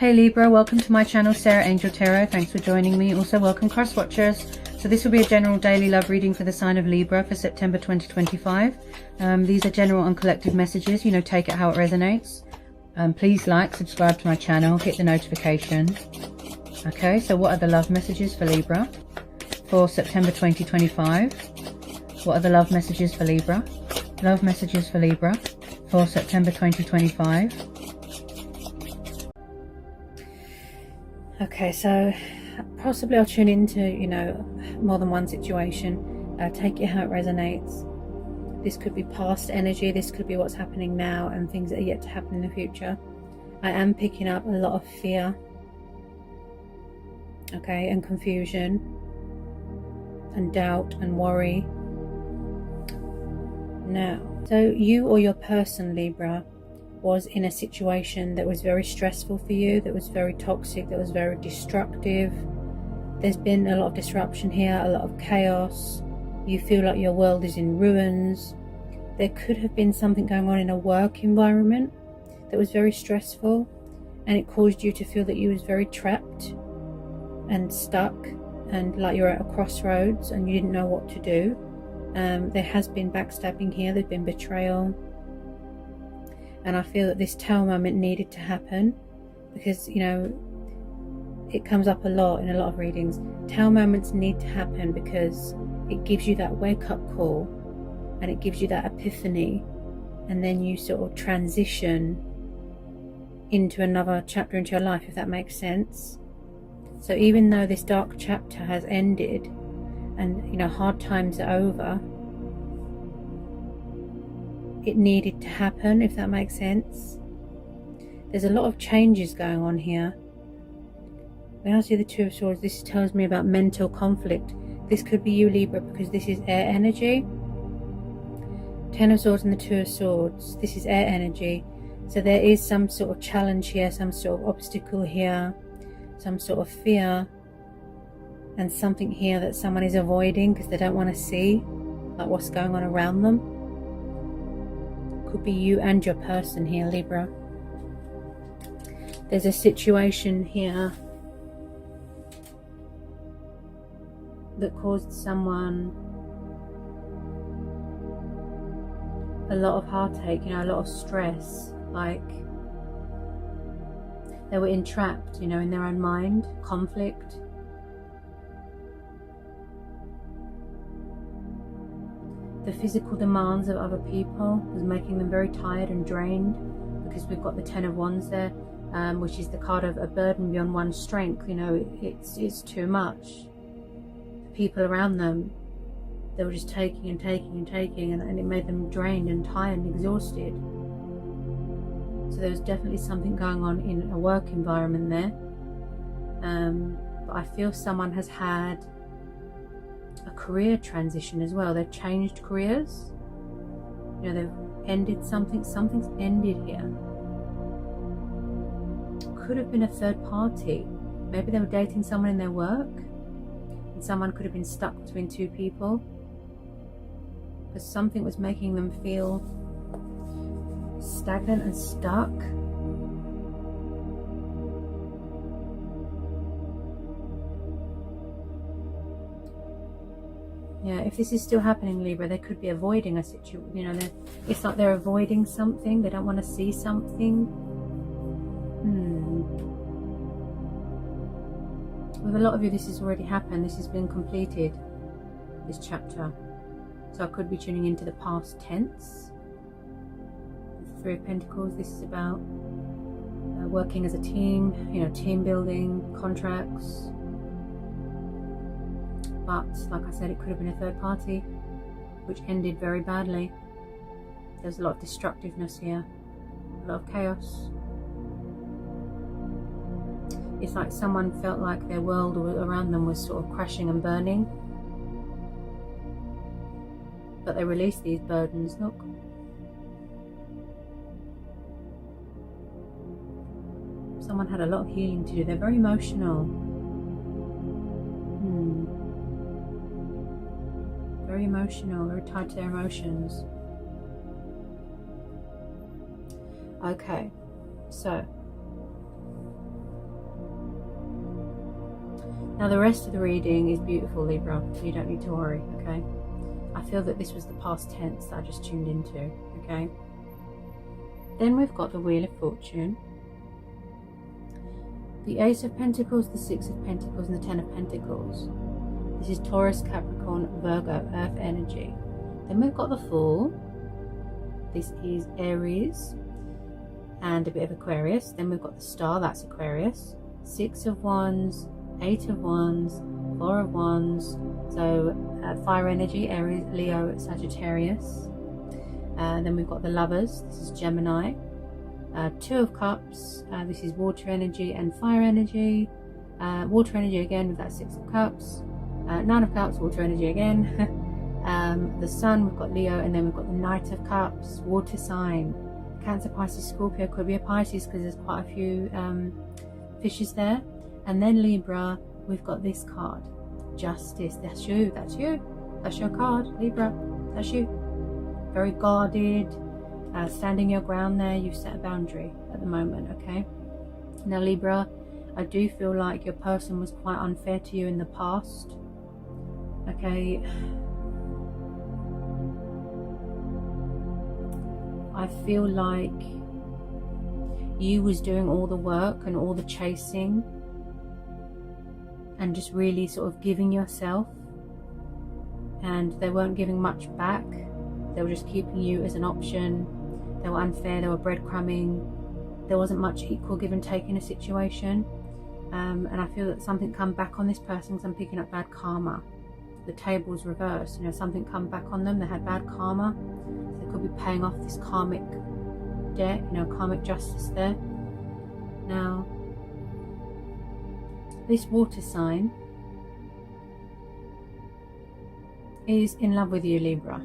Hey Libra, welcome to my channel, Sarah Angel Tarot. Thanks for joining me. Also welcome cross watchers. So this will be a general daily love reading for the sign of Libra for September 2025. These are general and collective messages, you know, take it how it resonates. Please like, subscribe to my channel, hit the notification. Okay, so what are the love messages for Libra for September 2025? What are the love messages for Libra? Love messages for Libra for September 2025. Okay, so possibly I'll tune into, you know, more than one situation. Take it how it resonates. This could be past energy, this could be what's happening now and things that are yet to happen in the future. I am picking up a lot of fear, okay, and confusion and doubt and worry. Now, so you or your person, Libra, was in a situation that was very stressful for you, that was very toxic, that was very destructive. There's been a lot of disruption here, a lot of chaos. You feel like your world is in ruins. There could have been something going on in a work environment that was very stressful, and it caused you to feel that you was very trapped and stuck and like you're at a crossroads and you didn't know what to do. There has been backstabbing here, there's been betrayal. And I feel that this tower moment needed to happen because, you know, it comes up a lot in a lot of readings. Tower moments need to happen because it gives you that wake-up call and it gives you that epiphany, and then you sort of transition into another chapter into your life, if that makes sense. So even though this dark chapter has ended and, you know, hard times are over, it needed to happen, if that makes sense. There's a lot of changes going on here. When I see the Two of Swords, this tells me about mental conflict. This could be you, Libra, because this is air energy. Ten of Swords and the Two of Swords. This is air energy. So there is some sort of challenge here, some sort of obstacle here, some sort of fear, and something here that someone is avoiding because they don't want to see like what's going on around them. Could be you and your person here, Libra. There's a situation here that caused someone a lot of heartache, you know, a lot of stress, like they were entrapped, you know, in their own mind, conflict. The physical demands of other people was making them very tired and drained, because we've got the Ten of Wands there, which is the card of a burden beyond one's strength. You know, it's too much. The people around them, they were just taking and taking and taking, and it made them drained and tired and exhausted. So there was definitely something going on in a work environment there. But I feel someone has had a career transition as well. They've changed careers, you know, they've ended something, something's ended here. Could have been a third party. Maybe they were dating someone in their work and someone could have been stuck between two people because something was making them feel stagnant and stuck. Yeah, if this is still happening, Libra, they could be avoiding a situation. You know, it's like they're avoiding something. They don't want to see something. With a lot of you, this has already happened. This has been completed, this chapter. So I could be tuning into the past tense. The Three of Pentacles, this is about working as a team, you know, team building, contracts. But like I said, it could have been a third party, which ended very badly. There's a lot of destructiveness here, a lot of chaos. It's like someone felt like their world around them was sort of crashing and burning, but they released these burdens. Look, someone had a lot of healing to do. They're very emotional. Very emotional, very tied to their emotions. Okay, so Now the rest of the reading is beautiful, Libra, so you don't need to worry, okay? I feel that this was the past tense that I just tuned into, okay? Then we've got the Wheel of Fortune, the Ace of Pentacles, the Six of Pentacles, and the Ten of Pentacles. This is Taurus, Capricorn, Virgo, Earth energy. Then we've got the Fool. This is Aries and a bit of Aquarius. Then we've got the Star, that's Aquarius. Six of Wands, Eight of Wands, Four of Wands. So fire energy, Aries, Leo, Sagittarius. Then we've got the Lovers. This is Gemini. Two of Cups. This is water energy and fire energy. Water energy again with that Six of Cups. Nine of Cups, water energy again. The Sun, we've got Leo, and then we've got the Knight of Cups, water sign. Cancer, Pisces, Scorpio, could be a Pisces because there's quite a few fishes there. And then Libra, we've got this card, Justice. That's you, that's you. That's your card, Libra. That's you. Very guarded, standing your ground there. You've set a boundary at the moment, okay? Now Libra, I do feel like your person was quite unfair to you in the past, okay? I feel like you was doing all the work and all the chasing and just really sort of giving yourself, and they weren't giving much back. They were just keeping you as an option. They were unfair, they were breadcrumbing. There wasn't much equal give and take in a situation. And I feel that something come back on this person because I'm picking up bad karma. The table's reversed, you know, something come back on them. They had bad karma. So they could be paying off this karmic debt, you know, karmic justice there. Now, this water sign is in love with you, Libra.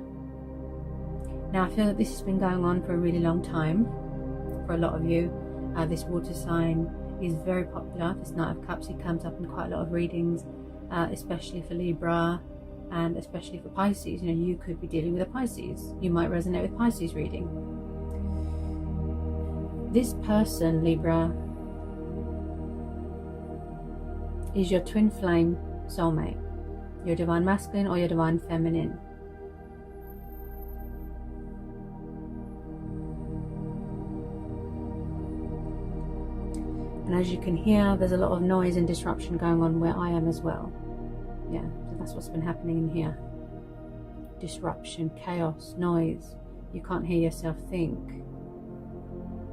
Now, I feel that this has been going on for a really long time for a lot of you. This water sign is very popular. This Knight of Cups, it comes up in quite a lot of readings, especially for Libra and especially for Pisces. You know, you could be dealing with a Pisces. You might resonate with Pisces reading. This person, Libra, is your twin flame soulmate, your divine masculine or your divine feminine. And as you can hear, there's a lot of noise and disruption going on where I am as well. Yeah, so that's what's been happening in here. Disruption, chaos, noise. You can't hear yourself think.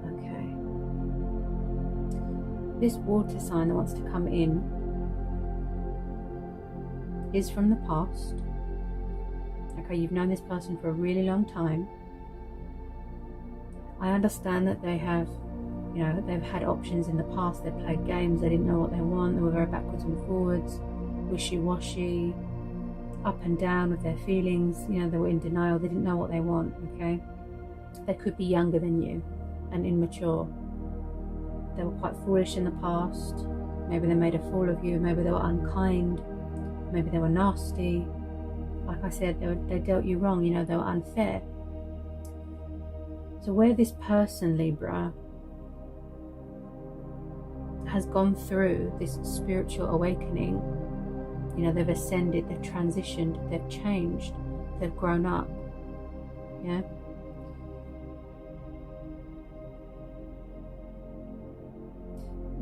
Okay. This water sign that wants to come in is from the past. Okay, you've known this person for a really long time. I understand that they have, you know, they've had options in the past. They played games, they didn't know what they want, they were very backwards and forwards, wishy-washy, up and down with their feelings, you know, they were in denial, they didn't know what they want, okay? They could be younger than you and immature. They were quite foolish in the past. Maybe they made a fool of you, maybe they were unkind, maybe they were nasty. Like I said, they dealt you wrong, you know, they were unfair. So where this person, Libra, has gone through this spiritual awakening, you know, they've ascended, they've transitioned, they've changed, they've grown up, yeah?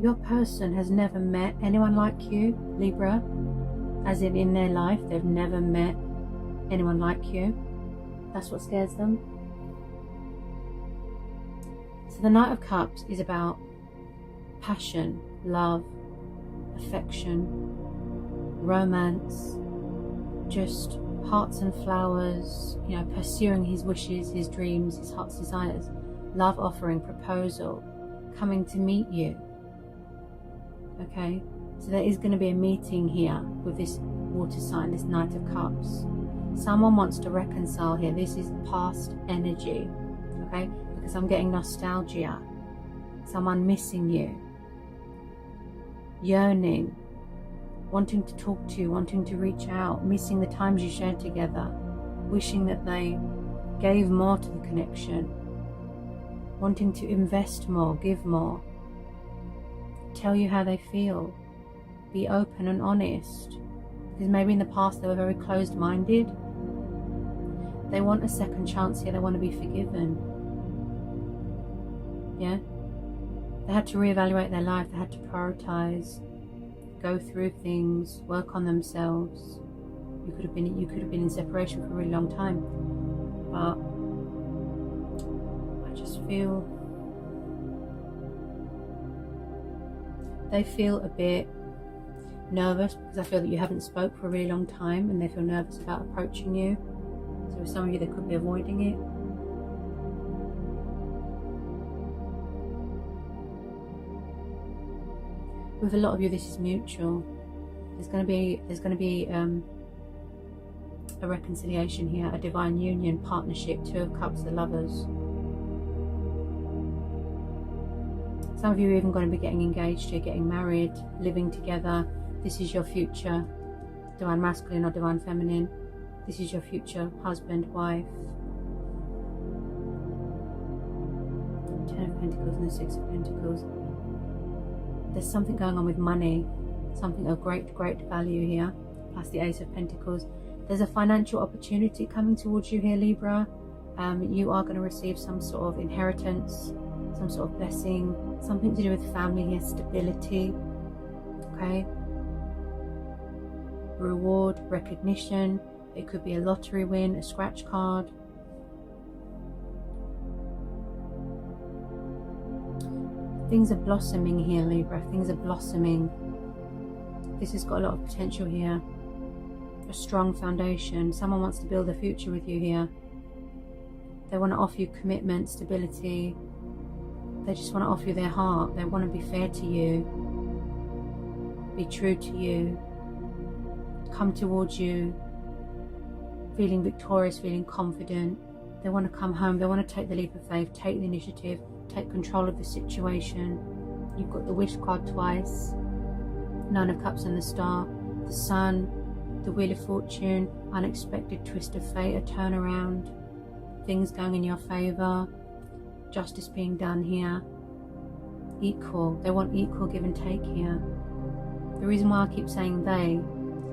Your person has never met anyone like you, Libra, as in their life, they've never met anyone like you. That's what scares them. So the Knight of Cups is about passion, love, affection, romance, just hearts and flowers, you know, pursuing his wishes, his dreams, his heart's desires, love offering, proposal, coming to meet you. Okay, so there is going to be a meeting here with this water sign, this Knight of Cups. Someone wants to reconcile here. This is past energy, okay, because I'm getting nostalgia, someone missing you, yearning, wanting to talk to you, wanting to reach out, missing the times you shared together, wishing that they gave more to the connection, wanting to invest more, give more, tell you how they feel, be open and honest. Because maybe in the past they were very closed-minded. They want a second chance here. They want to be forgiven. Yeah? They had to reevaluate their life. They had to prioritize, go through things, work on themselves. You could have been in separation for a really long time. But I just feel they feel a bit nervous, because I feel that you haven't spoke for a really long time and they feel nervous about approaching you. So for some of you, they could be avoiding it. With a lot of you, this is mutual. There's going to be a reconciliation here, a divine union, partnership, Two of Cups, the Lovers. Some of you are even going to be getting engaged here, getting married, living together. This is your future divine masculine or divine feminine. This is your future husband, wife. Ten of Pentacles and the Six of Pentacles. There's something going on with money, something of great value here, plus the Ace of Pentacles. There's a financial opportunity coming towards you here, Libra. You are going to receive some sort of inheritance, some sort of blessing, something to do with family here, stability, okay? Reward, recognition. It could be a lottery win, a scratch card. Things are blossoming here, Libra. Things are blossoming. This has got a lot of potential here. A strong foundation. Someone wants to build a future with you here. They want to offer you commitment, stability. They just want to offer you their heart. They want to be fair to you, be true to you, come towards you feeling victorious, feeling confident. They want to come home. They want to take the leap of faith, take the initiative, take control of the situation. You've got the Wish card twice, Nine of Cups and the Star, the Sun, the Wheel of Fortune, unexpected twist of fate, a turnaround, things going in your favour, justice being done here. Equal. They want equal give and take here. The reason why I keep saying they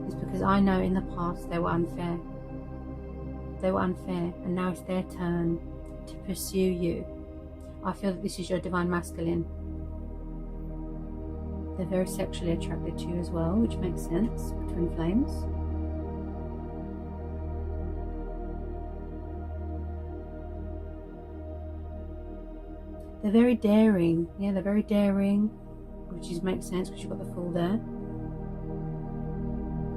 is because I know in the past they were unfair. They were unfair, and now it's their turn to pursue you. I feel that this is your divine masculine. They're very sexually attracted to you as well, which makes sense, twin flames. They're very daring. Yeah, they're very daring, which makes sense because you've got the Fool there.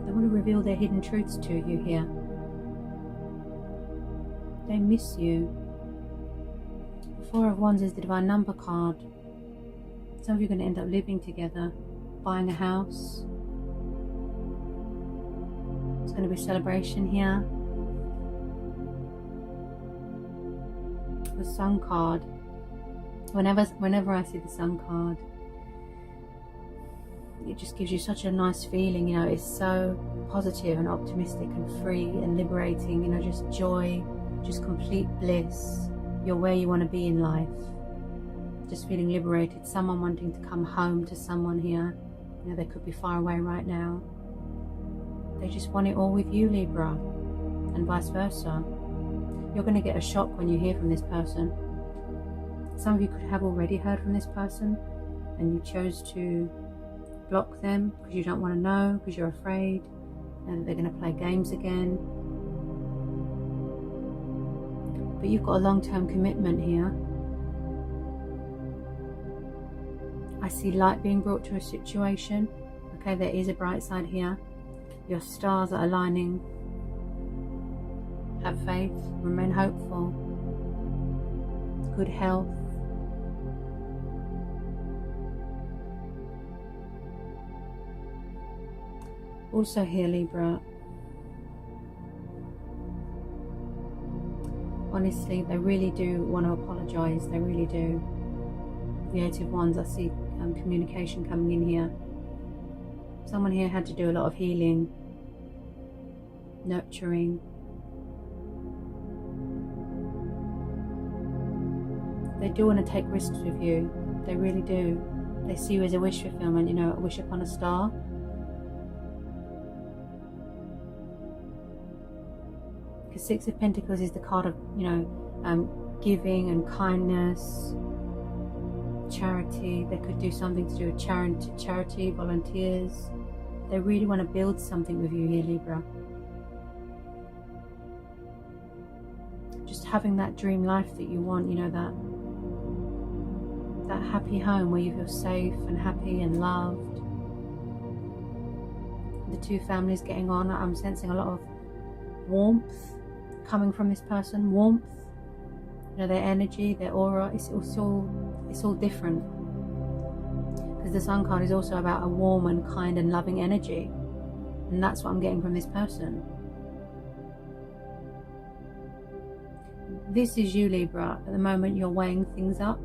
They want to reveal their hidden truths to you here. They miss you. The Four of Wands is the divine number card. Some of you are going to end up living together, buying a house. There's going to be a celebration here. The Sun card. Whenever I see the Sun card, it just gives you such a nice feeling, you know. It's so positive and optimistic and free and liberating, you know, just joy, just complete bliss. You're where you want to be in life, just feeling liberated. Someone wanting to come home to someone here, you know, they could be far away right now. They just want it all with you, Libra, and vice versa. You're going to get a shock when you hear from this person. Some of you could have already heard from this person and you chose to block them because you don't want to know, because you're afraid and they're going to play games again. But you've got a long-term commitment here. I see light being brought to a situation. Okay, there is a bright side here. Your stars are aligning. Have faith, remain hopeful. Good health. Also here, Libra, honestly, they really do want to apologize. They really do. The Eight of Wands, I see communication coming in here. Someone here had to do a lot of healing, nurturing. They do want to take risks with you. They really do. They see you as a wish fulfillment, you know, a wish upon a star. Because Six of Pentacles is the card of, you know, giving and kindness, charity. They could do something to do with charity, volunteers. They really want to build something with you here, Libra. Just having that dream life that you want, you know, that happy home where you feel safe and happy and loved. The two families getting on. I'm sensing a lot of warmth coming from this person. Warmth, you know, their energy, their aura. It's all different. Because the Sun card is also about a warm and kind and loving energy, and that's what I'm getting from this person. This is you, Libra. At the moment, you're weighing things up.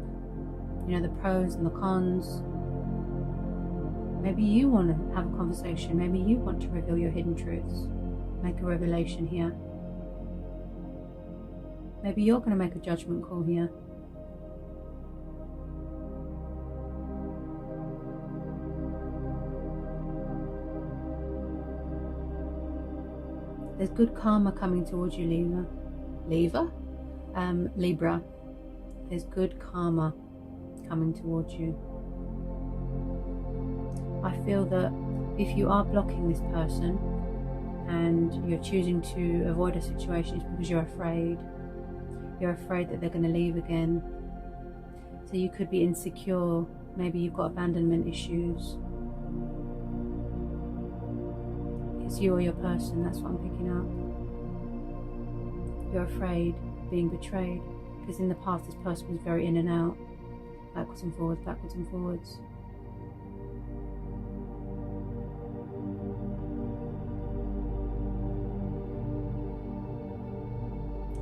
You know, the pros and the cons. Maybe you want to have a conversation. Maybe you want to reveal your hidden truths. Make a revelation here. Maybe you're going to make a judgment call here. There's good karma coming towards you, Libra. There's good karma coming towards you. I feel that if you are blocking this person and you're choosing to avoid a situation, it's because you're afraid. You're afraid that they're going to leave again. So you could be insecure. Maybe you've got abandonment issues. It's you or your person, that's what I'm picking up. You're afraid of being betrayed, because in the past this person was very in and out, backwards and forwards, backwards and forwards.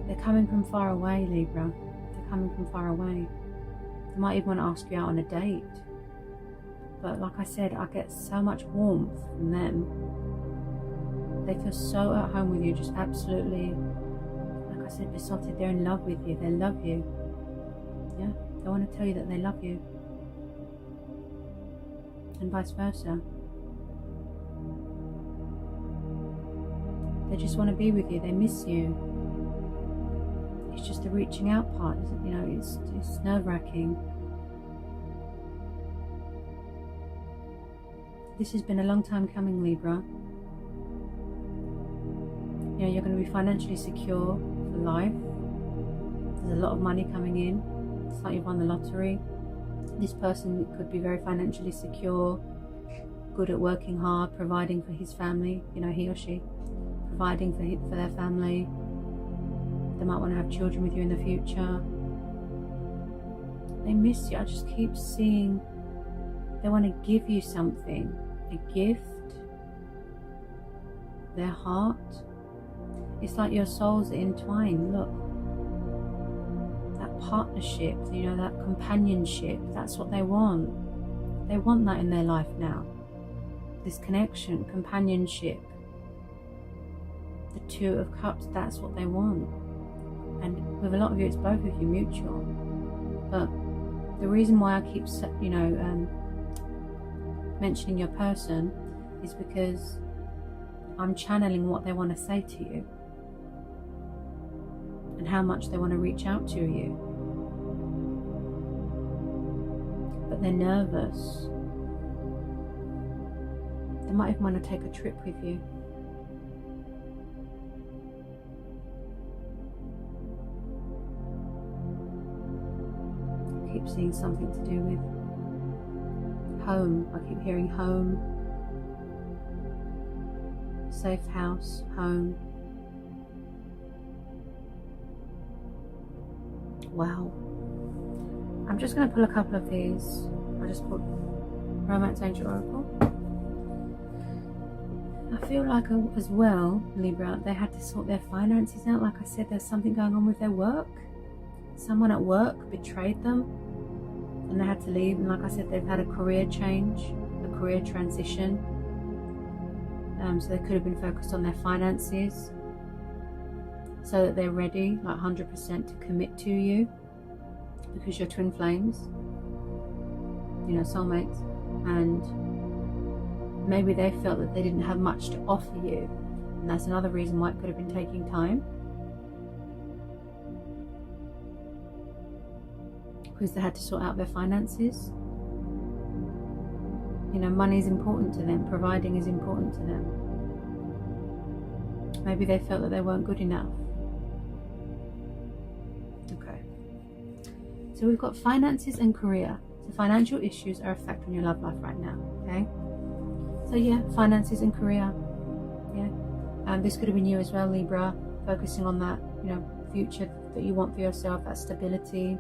They're coming from far away, Libra. They're coming from far away. They might even want to ask you out on a date. But like I said, I get so much warmth from them. They feel so at home with you, just absolutely, like I said, besotted. They're in love with you. They love you. Yeah, they want to tell you that they love you. And vice versa. They just want to be with you. They miss you. It's just the reaching out part, you know, it's nerve-wracking. This has been a long time coming, Libra. You know, you're going to be financially secure for life. There's a lot of money coming in. It's like you've won the lottery. This person could be very financially secure, good at working hard, providing for his family, you know, he or she, providing for their family. They might want to have children with you in the future. They miss you. I just keep seeing they want to give you something, a gift, their heart. It's like your souls are entwined. Look, that partnership, you know, that companionship, that's what they want. They want that in their life now. This connection, companionship. The Two of Cups, that's what they want. And with a lot of you, it's both of you mutual. But the reason why I keep, you know, mentioning your person is because I'm channeling what they want to say to you and how much they want to reach out to you. But they're nervous. They might even want to take a trip with you. I keep seeing something to do with home. I keep hearing home, safe house, home. Wow. I'm just going to pull a couple of these. I just put Romance Angel Oracle. I feel like as well, Libra, they had to sort their finances out. Like I said, there's something going on with their work. Someone at work betrayed them and they had to leave. And like I said, they've had a career change, a career transition. So they could have been focused on their finances so that they're ready, like 100% to commit to you, because you're twin flames, you know, soulmates. And maybe they felt that they didn't have much to offer you, and that's another reason why it could have been taking time. because they had to sort out their finances. You know, money is important to them, providing is important to them. Maybe they felt that they weren't good enough. Okay. So we've got finances and career. So financial issues are affecting your love life right now, okay? So yeah, finances and career. Yeah. This could have been you as well, Libra, focusing on that, you know, future that you want for yourself, that stability,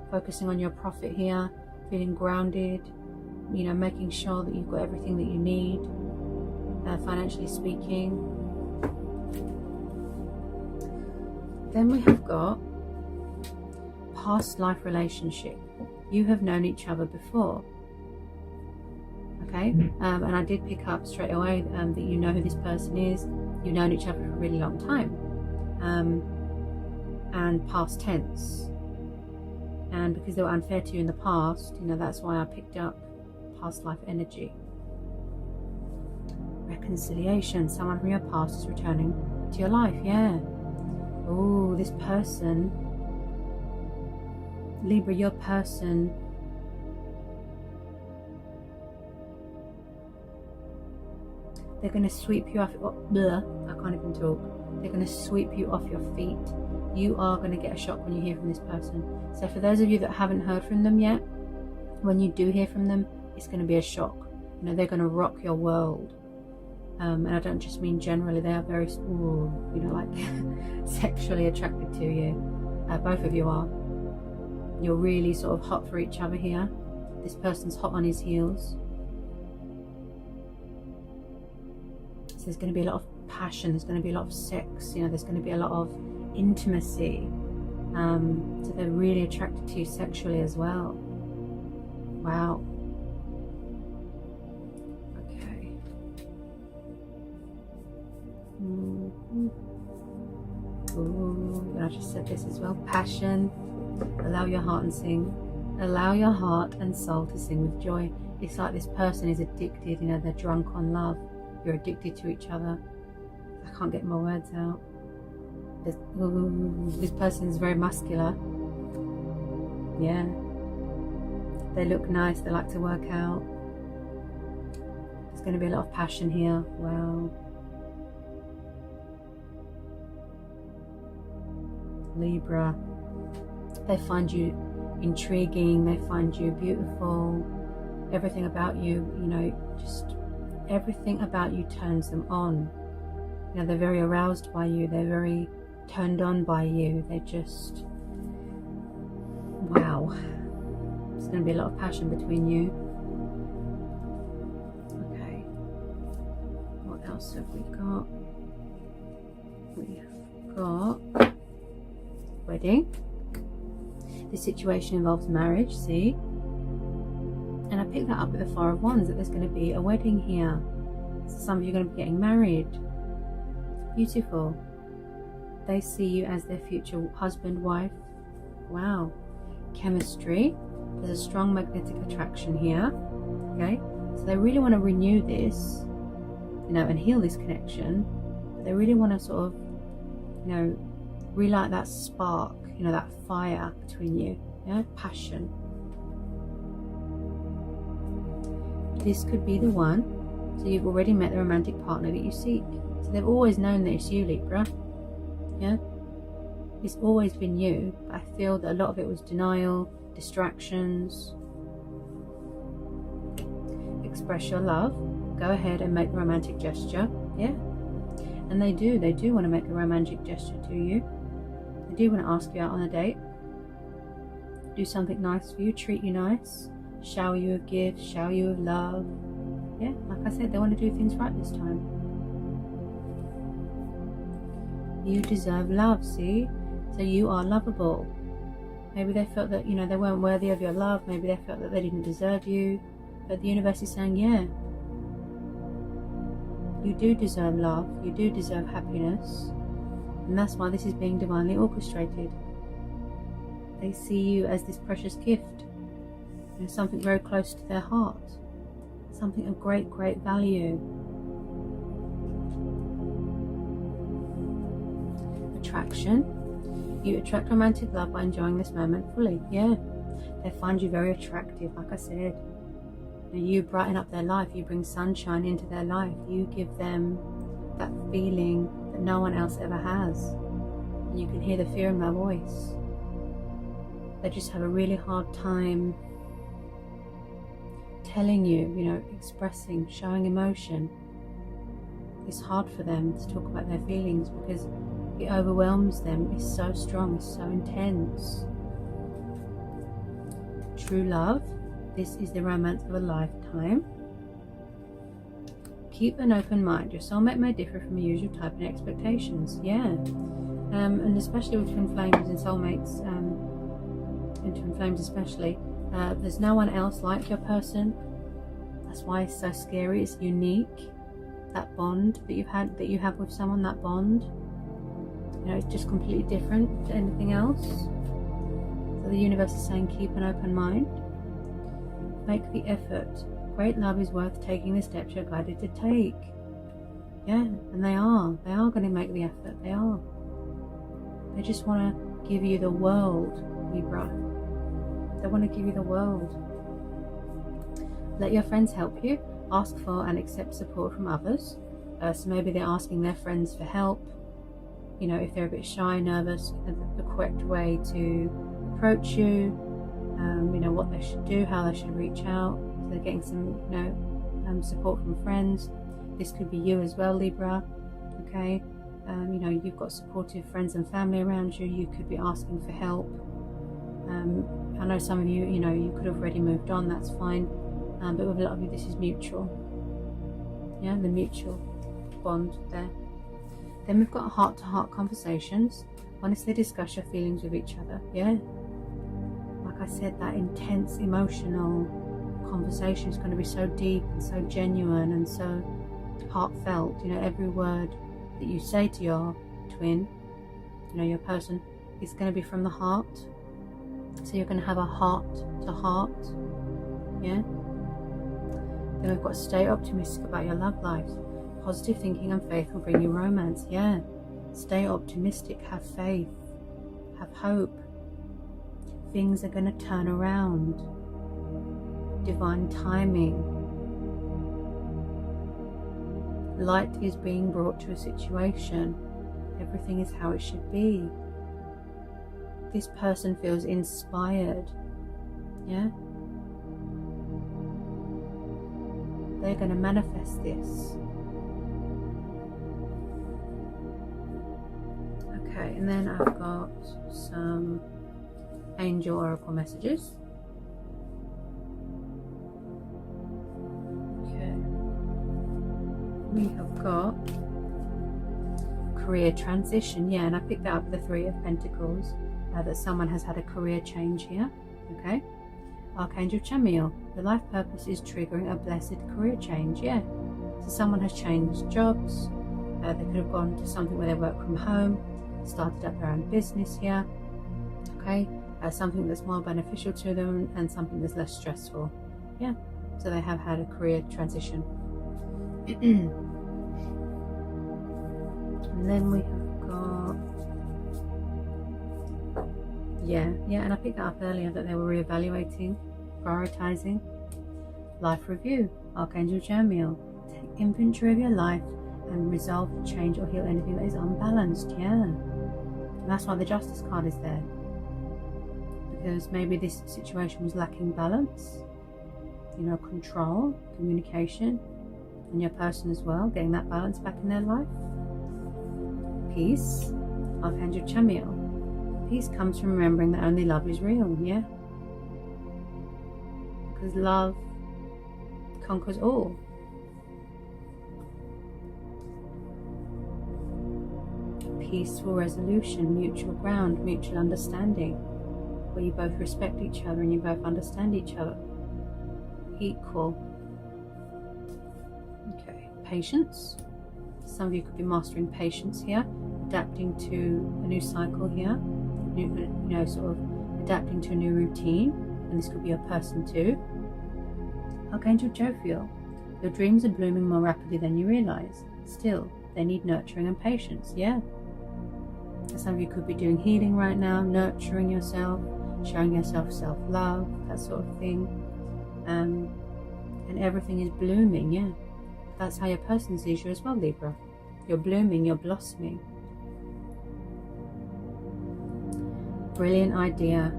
focusing on your profit here, feeling grounded, you know, making sure that you've got everything that you need, financially speaking. Then we have got past life relationship. You have known each other before. Okay, and I did pick up straight away that you know who this person is. You've known each other for a really long time, and past tense. And because they were unfair to you in the past, you know, that's why I picked up past life energy. Reconciliation. Someone from your past is returning to your life. Yeah. Oh, this person, Libra, your person, they're going to sweep you off. Oh, bleh, I can't even talk. They're going to sweep you off your feet. You are going to get a shock when you hear from this person. So for those of you that haven't heard from them yet, when you do hear from them, it's going to be a shock. You know, they're going to rock your world. And I don't just mean generally, they are very, you know, like sexually attracted to you. Both of you are. You're really sort of hot for each other here. This person's hot on his heels. So there's going to be a lot of passion. There's going to be a lot of sex. You know, there's going to be a lot of intimacy. So they're really attracted to you sexually as well. Wow. Ooh, I just said this as well. Passion. Allow your heart and sing. Allow your heart and soul to sing with joy. It's like this person is addicted, you know, they're drunk on love. You're addicted to each other. I can't get my words out. This person is very muscular. Yeah. They look nice, they like to work out. There's going to be a lot of passion here. Wow. Libra, they find you intriguing, they find you beautiful, everything about you, you know, just everything about you turns them on. You know, they're very aroused by you, they're very turned on by you, they just, wow. There's going to be a lot of passion between you. Okay, what else have we got? We have got wedding. This situation involves marriage, see? And I picked that up with the Four of Wands, that there's going to be a wedding here. So some of you are going to be getting married. Beautiful. They see you as their future husband, wife. Wow. Chemistry. There's a strong magnetic attraction here. Okay? So they really want to renew this, you know, and heal this connection. But they really want to sort of, you know, relight that spark, you know, that fire between you, yeah, passion. This could be the one. So you've already met the romantic partner that you seek. So they've always known that it's you, Libra. Yeah, it's always been you. But I feel that a lot of it was denial, distractions. Express your love. Go ahead and make the romantic gesture. Yeah, and they do want to make a romantic gesture to you. They do want to ask you out on a date, do something nice for you, treat you nice, shower you with gifts, shower you with love. Yeah, like I said, they want to do things right this time. You deserve love, see? So you are lovable. Maybe they felt that, you know, they weren't worthy of your love. Maybe they felt that they didn't deserve you. But the universe is saying, yeah, you do deserve love. You do deserve happiness. And that's why this is being divinely orchestrated. They see you as this precious gift. You know, something very close to their heart. Something of great, great value. Attraction. You attract romantic love by enjoying this moment fully. Yeah. They find you very attractive, like I said. You brighten up their life. You bring sunshine into their life. You give them that feeling that no one else ever has. And you can hear the fear in my voice. They just have a really hard time telling you, expressing, showing emotion. It's hard for them to talk about their feelings because it overwhelms them. It's so strong, it's so intense. True love. This is the romance of a lifetime. Keep an open mind. Your soulmate may differ from your usual type and expectations. Yeah. And especially with twin flames and soulmates, and twin flames especially, there's no one else like your person. That's why it's so scary. It's unique. That bond that you have with someone, that bond, it's just completely different to anything else. So the universe is saying keep an open mind. Make the effort. Great love is worth taking the steps you're guided to take. Yeah, and they are going to make the effort. They are. They just want to give you the world, Libra. They want to give you the world. Let your friends help you. Ask for and accept support from others. So maybe they're asking their friends for help. If they're a bit shy, nervous, the correct way to approach you. What they should do, how they should reach out. So they're getting some, support from friends. This could be you as well, Libra. Okay. You've got supportive friends and family around you. You could be asking for help. I know some of you, you could have already moved on. That's fine. But with a lot of you, this is mutual. Yeah, the mutual bond there. Then we've got heart-to-heart conversations. Honestly discuss your feelings with each other. Yeah. Like I said, that intense emotional conversation is going to be so deep and so genuine and so heartfelt. Every word that you say to your twin, your person, is going to be from the heart. So you're going to have a heart-to-heart. Yeah. Then we've got stay optimistic about your love life. Positive thinking and faith will bring you romance. Yeah. Stay optimistic. Have faith. Have hope. Things are going to turn around. Divine timing. Light is being brought to a situation. Everything is how it should be. This person feels inspired. Yeah. They're going to manifest this. Okay, and then I've got some angel oracle messages. Okay. We have got career transition. Yeah, and I picked that up the Three of Pentacles. That someone has had a career change here. Okay. Archangel Chamuel, the life purpose is triggering a blessed career change. Yeah, so someone has changed jobs. They could have gone to something where they work from home, started up their own business here. Okay, something that's more beneficial to them and something that's less stressful. Yeah, so they have had a career transition. And then we have got yeah, and I picked that up earlier that they were reevaluating, prioritizing. Life review, Archangel Chamuel, take inventory of your life and resolve to change or heal anything that is unbalanced. Yeah, and that's why the Justice card is there, because maybe this situation was lacking balance, control, communication, and your person as well, getting that balance back in their life. Peace, Archangel Chamuel. Peace comes from remembering that only love is real. Yeah, because love conquers all. Peaceful resolution, mutual ground, mutual understanding, where you both respect each other and you both understand each other. Equal. Okay, patience. Some of you could be mastering patience here, adapting to a new cycle here, sort of adapting to a new routine, and this could be your person too. Archangel Jophiel, your dreams are blooming more rapidly than you realize. Still, they need nurturing and patience. Yeah. Some of you could be doing healing right now, nurturing yourself, showing yourself self-love, that sort of thing. And everything is blooming, yeah. That's how your person sees you as well, Libra. You're blooming, you're blossoming. Brilliant idea.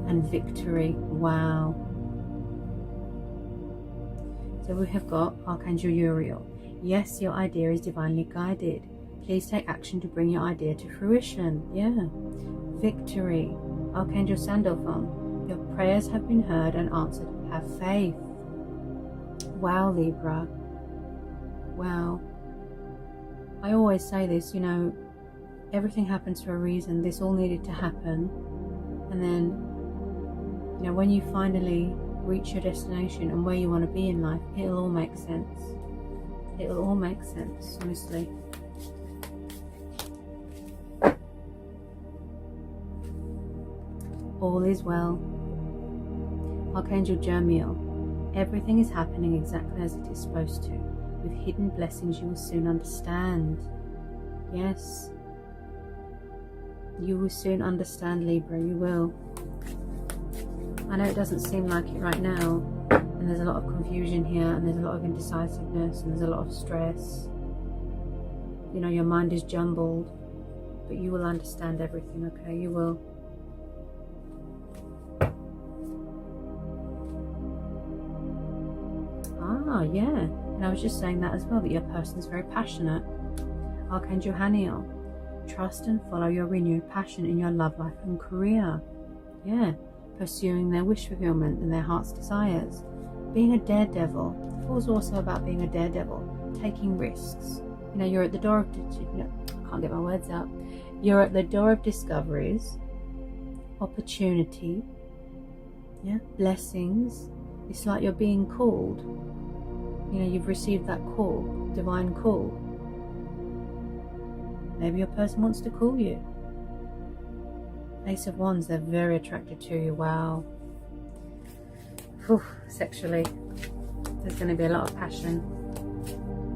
And victory. Wow. So we have got Archangel Uriel. Yes, your idea is divinely guided. Please take action to bring your idea to fruition. Yeah. Victory. Archangel Sandalphon. Your prayers have been heard and answered. Have faith. Wow, Libra. Wow. I always say this, you know, everything happens for a reason. This all needed to happen. And then, you know, when you finally reach your destination and where you want to be in life, it'll all make sense. It'll all make sense, honestly. All is well. Archangel Jermiel. Everything is happening exactly as it is supposed to. With hidden blessings you will soon understand. Yes. You will soon understand, Libra. You will. I know it doesn't seem like it right now. And there's a lot of confusion here. And there's a lot of indecisiveness. And there's a lot of stress. You know, your mind is jumbled. But you will understand everything, okay? You will. Ah, yeah. And I was just saying that as well, that your person is very passionate. Archangel Haniel. Trust and follow your renewed passion in your love life and career. Yeah. Pursuing their wish fulfillment and their heart's desires. Being a daredevil. It was also about being a daredevil. Taking risks. You know, you're at the door of... I can't get my words out. You're at the door of discoveries. Opportunity. Yeah. Blessings. It's like you're being called. You know, you've received that call, divine call. Maybe your person wants to call you. Ace of Wands, they're very attracted to you. Wow. Whew, sexually, there's going to be a lot of passion.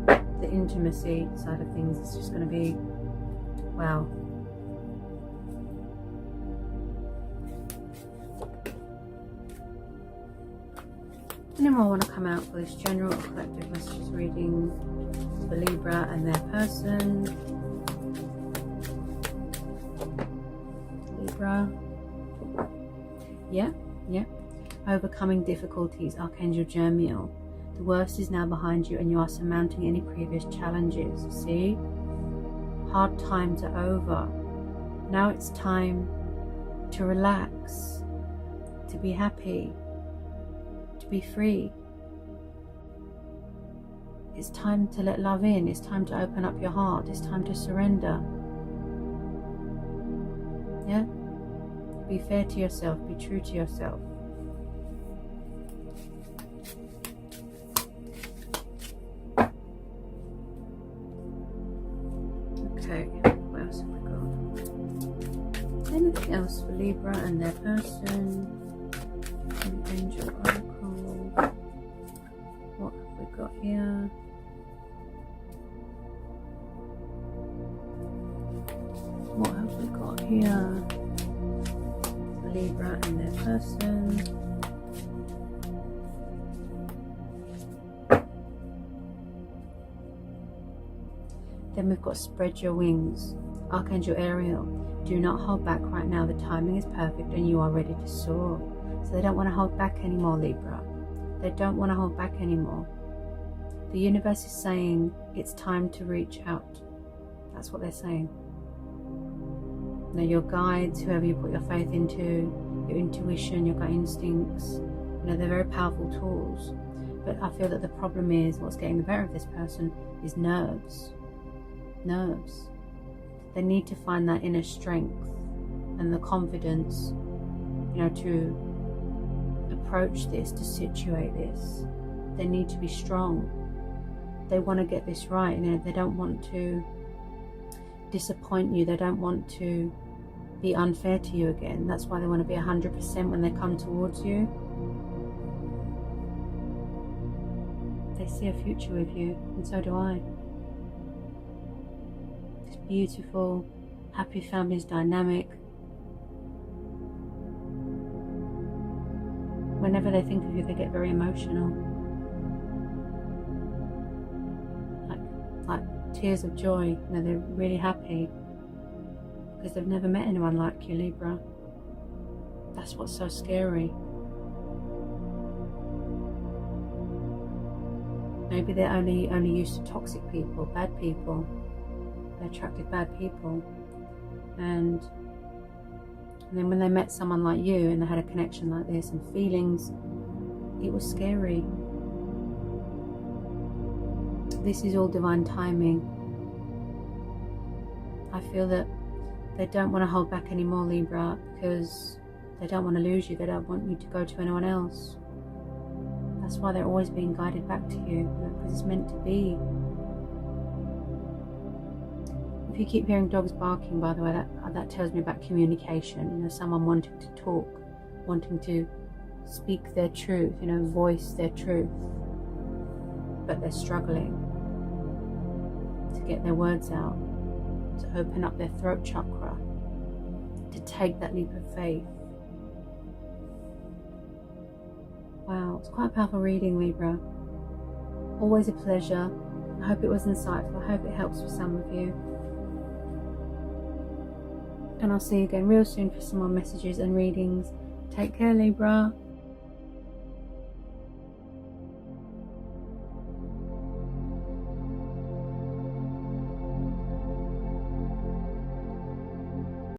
The intimacy side of things is just going to be, wow. Any more want to come out for this general or collective messages reading for Libra and their person? Libra. Yeah. Overcoming difficulties, Archangel Jermiel. The worst is now behind you and you are surmounting any previous challenges. See? Hard times are over. Now it's time to relax, to be happy, to be free. It's time to let love in. It's time to open up your heart. It's time to surrender. Yeah? Be fair to yourself. Be true to yourself. Okay, what else have we got? Anything else for Libra and their person? An angel oracle. What have we got here? What have we got here? Libra and their person. Then we've got spread your wings. Archangel Ariel. Do not hold back right now. The timing is perfect and you are ready to soar. So they don't want to hold back anymore, Libra. They don't want to hold back anymore. The universe is saying it's time to reach out. That's what they're saying. Now your guides, whoever you put your faith into, your intuition, your gut instincts, you know, they're very powerful tools. But I feel that the problem is, what's getting the better of this person is nerves. Nerves. They need to find that inner strength and the confidence, you know, to approach this, to situate this. They need to be strong. They want to get this right. You know, they don't want to disappoint you. They don't want to be unfair to you again. That's why they want to be 100% when they come towards you. They see a future with you, and so do I. This beautiful, happy family's dynamic. whenever they think of you, they get very emotional. Like tears of joy. You know, they're really happy because they've never met anyone like you, Libra. That's what's so scary. Maybe they're only used to toxic people, bad people. They attracted bad people. And then when they met someone like you and they had a connection like this and feelings, it was scary. This is all divine timing. I feel that they don't want to hold back anymore, Libra, because they don't want to lose you. They don't want you to go to anyone else. That's why they're always being guided back to you, because it's meant to be. If you keep hearing dogs barking, by the way, that tells me about communication. You know, someone wanting to talk, wanting to speak their truth, you know, voice their truth, but they're struggling to get their words out, to open up their throat chakra, to take that leap of faith. Wow, it's quite a powerful reading, Libra. Always a pleasure. I hope it was insightful. I hope it helps for some of you. And I'll see you again real soon for some more messages and readings. Take care, Libra.